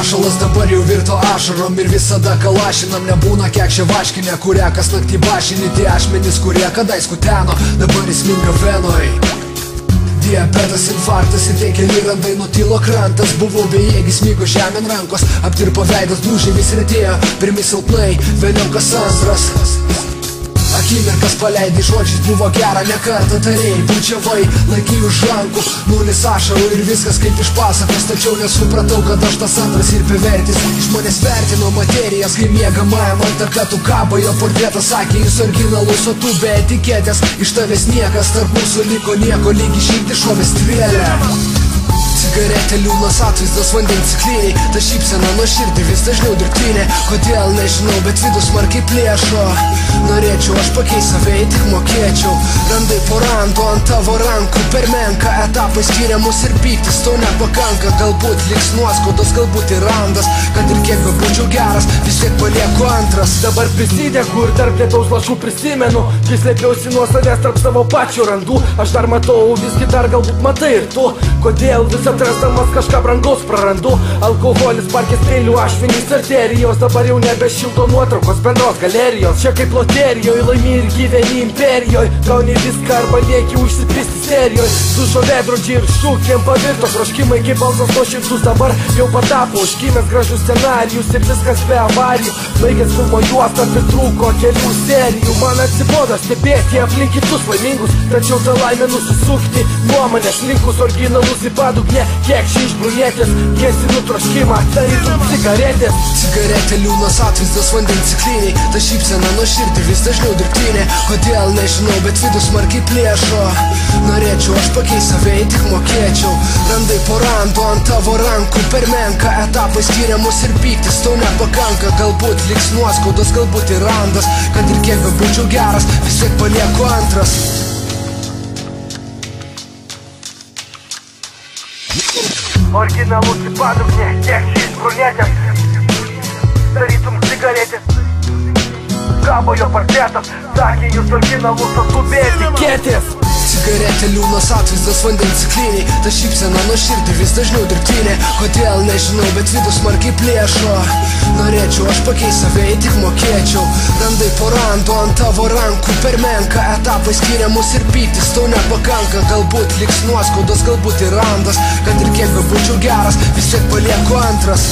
rašalas dabar jau virto ašarom ir visada kalašinam. Nebūna kiek čia vaškinė, kurią kas naktį bašini. Tie ašmenys, kurie kadais kuteno, dabar įsminga venoj. Diabetas, infarktas ir tie keli randai nutilo krantas. Buvo bejėgis, mygo žemėn rankos, aptirpo veidas, dūžiai vis retėjo. Pirmi silpnai, vėliau kas antras. Akimirkas paleidai žodžiais, buvo gera, ne kartą tarėjai, bučiavai, laikai už rankų, nulis ašarų ir viskas kaip iš pasakos. Tačiau nesupratau, kad aš tas antras ir bevertis. Iš manęs vertino materijas, kai miegamajam ant takatų kabo jo portretas. Sakė, jis originalus, o tu be etiketės. Iš tavęs niekas, tarp mūsų liko nieko, lygi širdį šovė strėlė. Cigaretė, liūdnas atvaizdas, vandens cikliniai. Ta šypsena nuo širdį vis dažniau dirbtinė. Kodėl nežinau, bet vidus smarkiai plėšo. Norėčiau aš pakeist save, tik mokėčiau. Randai po randu ant tavo rankų, per menką etapai skiria mus ir pyktis to nepakanka. Galbūt liks nuoskaudos, galbūt ir randas. Kad ir kiek bebūčiau geras, vis tiek palieku antras. Dabar prisidėku ir tarp lietaus lašų prisimenu, kai slėpiausi nuo savęs tarp savo pačių randų. Aš dar matau, visgi dar galbūt matai ir tu. Kodėl vis atrasdamas kažką brangaus prarandu? Alkoholis, parkės peilių, ašmenys, arterijos. Dabar jau nebešildo nuotraukos bendros galerijos. Čia kaip loterijoj, laimi ir gyveni imperijoj. Gauni viską arba lieki užsipisti serijoj. Dušo veidrodžiai ir šūkėm pavirto troškimai, kaip balsas nuoširdus dabar jau patapo užkimęs gražius scenarijus ir viskas be avarijų. Baigęs filmo juostą, pritrūko kelių serijų. Man atsibodo stebėti aplink kitus laimingus, tačiau tą laimę nusisukti nuomonės linkus originalus į padugnę. Kiek čia iš brunetės, gesinu troškimą, tarytum cigaretės. Cigaretė, liūdnas atvaizdas, vandens cikliniai. Ta šypsena nuo širdį vis dažniau dirbtinė. Kodėl nežinau, bet vidus smarkiai plėšo. Norėčiau aš pakeist save, tik mokėčiau. Randai po randu ant tavo rankų, per menką etapai skiria mus ir pyktis to nepakanka. Galbūt liks nuoskaudos, galbūt ir randas. Kad ir kiek bebūčiau geras, vis tiek palieku antras. Originalus į padugnę, kiek čia iš brunetės, tarytum cigaretės. Kabo jo portretas, sakė, jūs originalus, o tu be etiketės. Cigaretė, liūdnas atvaizdas, vandens cikliniai. Ta šypsena nuo širdį vis dažniau dirbtinė. Kodėl nežinau, bet vidus smarkiai plėšo. Norėčiau aš pakeist save, tik mokėčiau. Randai po randu ant tavo rankų, per menką etapai skiria mus ir pyktis to nepakanka. Galbūt liks nuoskaudos, galbūt ir randas. Kad ir kiek bebūčiau geras, vis tiek palieku antras.